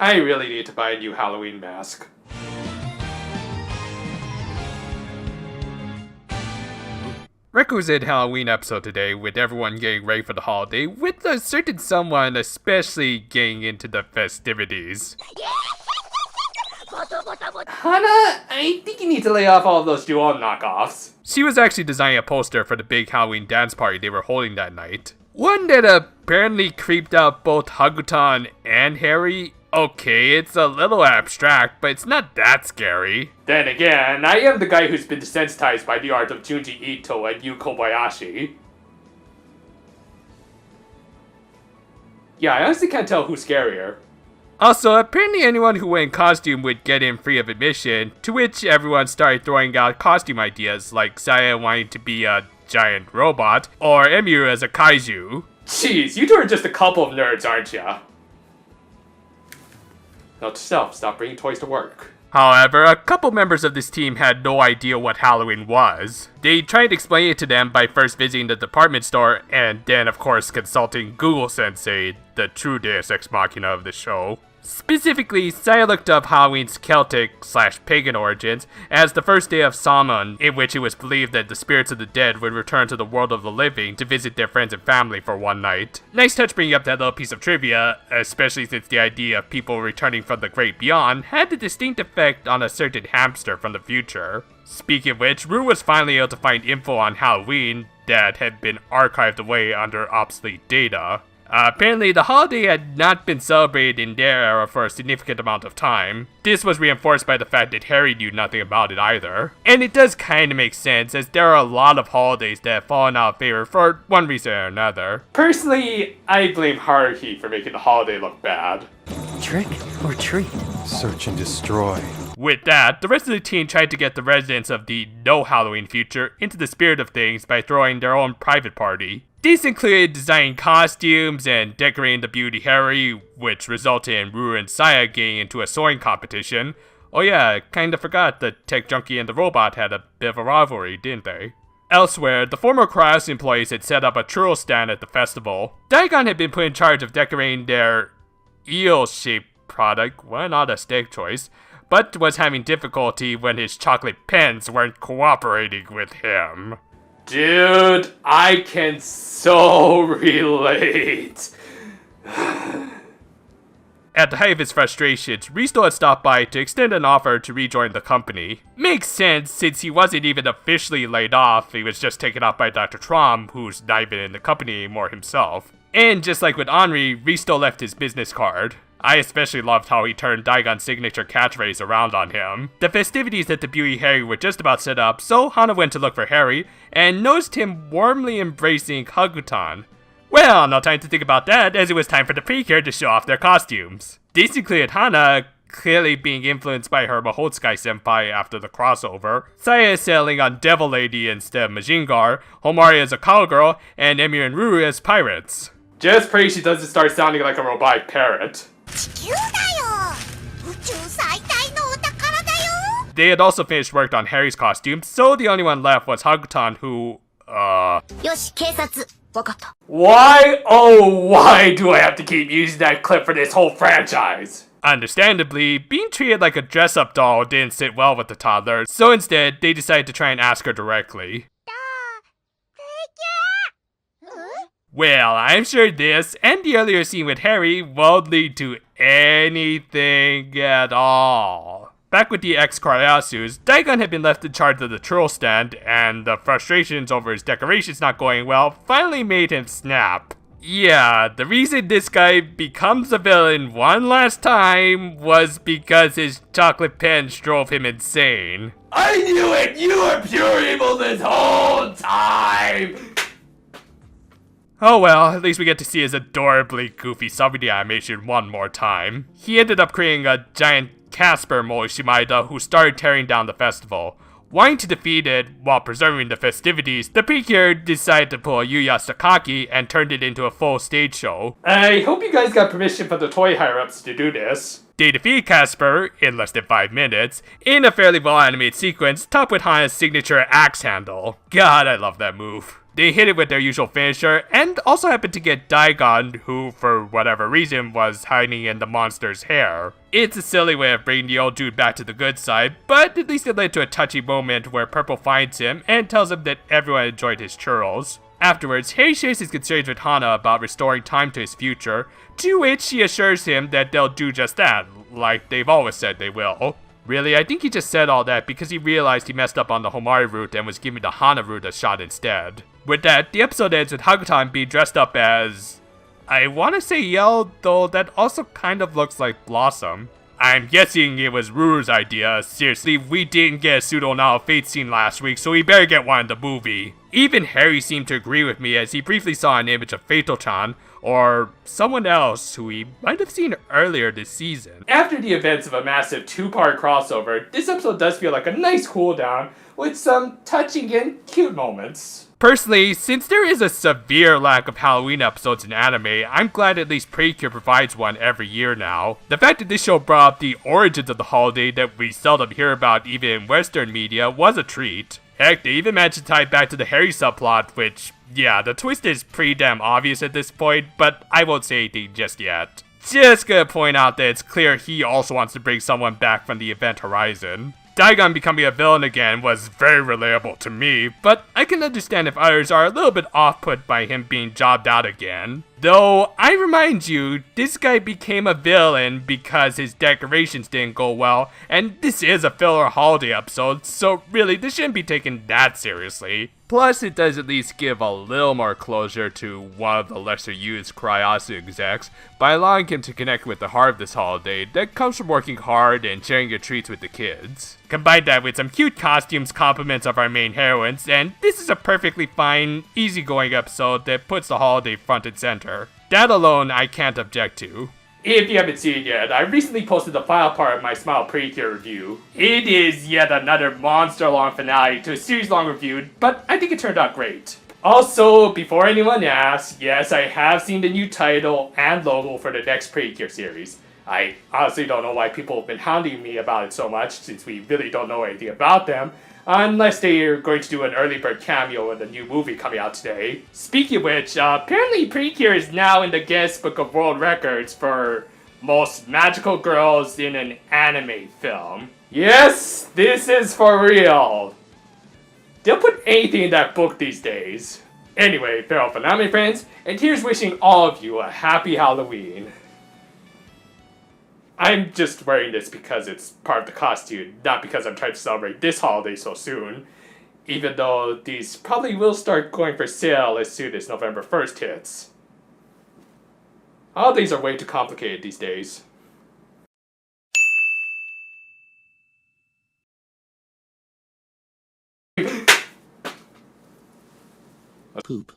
I really need to buy a new Halloween mask. Requisite Halloween episode today with everyone getting ready for the holiday, with a certain someone especially getting into the festivities. Hana, I think you need to lay off all of those duo knockoffs. She was actually designing a poster for the big Halloween dance party they were holding that night. One that apparently creeped out both Hagutan and Harry. Okay, it's a little abstract, but it's not that scary. Then again, I am the guy who's been desensitized by the art of Junji Ito and Yu Kobayashi. Yeah, I honestly can't tell who's scarier. Also, apparently anyone who went in costume would get in free of admission, to which everyone started throwing out costume ideas, like Saya wanting to be a giant robot, or Emiru as a kaiju. Jeez, you two are just a couple of nerds, aren't ya? Note to self, stop bringing toys to work. However, a couple members of this team had no idea what Halloween was. They tried to explain it to them by first visiting the department store, and then of course consulting Google Sensei, the true deus ex machina of the show. Specifically, Saya looked up Halloween's Celtic/pagan origins as the first day of Samhain, in which it was believed that the spirits of the dead would return to the world of the living to visit their friends and family for one night. Nice touch bringing up that little piece of trivia, especially since the idea of people returning from the great beyond had the distinct effect on a certain hamster from the future. Speaking of which, Rue was finally able to find info on Halloween that had been archived away under obsolete data. Apparently, the holiday had not been celebrated in their era for a significant amount of time. This was reinforced by the fact that Harry knew nothing about it either. And it does kinda make sense, as there are a lot of holidays that have fallen out of favor for one reason or another. Personally, I blame Haruhi for making the holiday look bad. Trick or treat? Search and destroy. With that, the rest of the team tried to get the residents of the no Halloween future into the spirit of things by throwing their own private party. These included designing costumes and decorating the Beauty Harry, which resulted in Rue and Saya getting into a sewing competition. Oh yeah, kinda forgot the tech junkie and the robot had a bit of a rivalry, didn't they? Elsewhere, the former Cryos employees had set up a churro stand at the festival. Daigon had been put in charge of decorating their eel-shaped product, well, not a steak choice, but was having difficulty when his chocolate pens weren't cooperating with him. Dude, I can so relate. At the height of his frustrations, Risto had stopped by to extend an offer to rejoin the company. Makes sense, since he wasn't even officially laid off, he was just taken off by Dr. Trom, who's not even in the company anymore himself. And just like with Henri, Risto left his business card. I especially loved how he turned Daigon's signature catchphrase around on him. The festivities at the Beauty Harry were just about set up, so Hana went to look for Harry, and noticed him warmly embracing Hagutan. Well, no time to think about that, as it was time for the Precure to show off their costumes. These included Hana, clearly being influenced by her Mahotsukai senpai after the crossover, Saya sailing on Devil Lady instead of Majingar, Homari as a cowgirl, and Emiru and Ruru as pirates. Just pray she doesn't start sounding like a robotic parrot. They had also finished work on Harry's costume, so the only one left was Hagutan, who, Why, oh why do I have to keep using that clip for this whole franchise? understandably, being treated like a dress-up doll didn't sit well with the toddler, so instead, they decided to try and ask her directly. Well, I'm sure this, and the earlier scene with Harry, won't lead to anything at all. Back with the ex-Karyasus, Daigon had been left in charge of the churro stand, and the frustrations over his decorations not going well finally made him snap. Yeah, the reason this guy becomes a villain one last time was because his chocolate pens drove him insane. I knew it! You were pure evil this whole time! Oh well, at least we get to see his adorably goofy summary animation one more time. He ended up creating a giant Casper Moishimaida who started tearing down the festival. Wanting to defeat it while preserving the festivities, the Precure decided to pull a Yuya Sakaki and turned it into a full stage show. I hope you guys got permission from the toy higher-ups to do this. They defeat Casper in less than 5 minutes in a fairly well animated sequence topped with Hana's signature axe handle. God, I love that move. They hit it with their usual finisher, and also happened to get Daigon, who, for whatever reason, was hiding in the monster's hair. It's a silly way of bringing the old dude back to the good side, but at least it led to a touchy moment where Purple finds him and tells him that everyone enjoyed his churros. Afterwards, Harry shares his concerns with Hana about restoring time to his future, to which she assures him that they'll do just that, like they've always said they will. Really, I think he just said all that because he realized he messed up on the Homari route and was giving the Hana route a shot instead. With that, the episode ends with Hakutan being dressed up as... I want to say Yell, though that also kind of looks like Blossom. I'm guessing it was Ruru's idea. Seriously, we didn't get a Pseudo Now Fate scene last week, so we better get one in the movie. Even Harry seemed to agree with me as he briefly saw an image of Fatal-chan, or someone else who he might have seen earlier this season. After the events of a massive two-part crossover, this episode does feel like a nice cooldown with some touching and cute moments. Personally, since there is a severe lack of Halloween episodes in anime, I'm glad at least Precure provides one every year now. The fact that this show brought up the origins of the holiday that we seldom hear about even in Western media was a treat. Heck, they even managed to tie it back to the Harry subplot, which, yeah, the twist is pretty damn obvious at this point, but I won't say anything just yet. Just gonna point out that it's clear he also wants to bring someone back from the event horizon. Daigon becoming a villain again was very relatable to me, but I can understand if others are a little bit off-put by him being jobbed out again. Though, I remind you, this guy became a villain because his decorations didn't go well, and this is a filler holiday episode, so really, this shouldn't be taken that seriously. Plus, it does at least give a little more closure to one of the lesser-used Kuryasu execs by allowing him to connect with the heart of this holiday that comes from working hard and sharing your treats with the kids. Combine that with some cute costumes compliments of our main heroines, and this is a perfectly fine, easygoing episode that puts the holiday front and center. That alone, I can't object to. If you haven't seen it yet, I recently posted the final part of my Smile Precure review. It is yet another monster-long finale to a series-long review, but I think it turned out great. Also, before anyone asks, yes, I have seen the new title and logo for the next Precure series. I honestly don't know why people have been hounding me about it so much, since we really don't know anything about them, unless they are going to do an early bird cameo in the new movie coming out today. Speaking of which, apparently Precure is now in the Guinness Book of World Records for most magical girls in an anime film. Yes, this is for real. They'll put anything in that book these days. Anyway, farewell for now, my friends, and here's wishing all of you a happy Halloween. I'm just wearing this because it's part of the costume, not because I'm trying to celebrate this holiday so soon. Even though these probably will start going for sale as soon as November 1st hits. Holidays are way too complicated these days. Poop.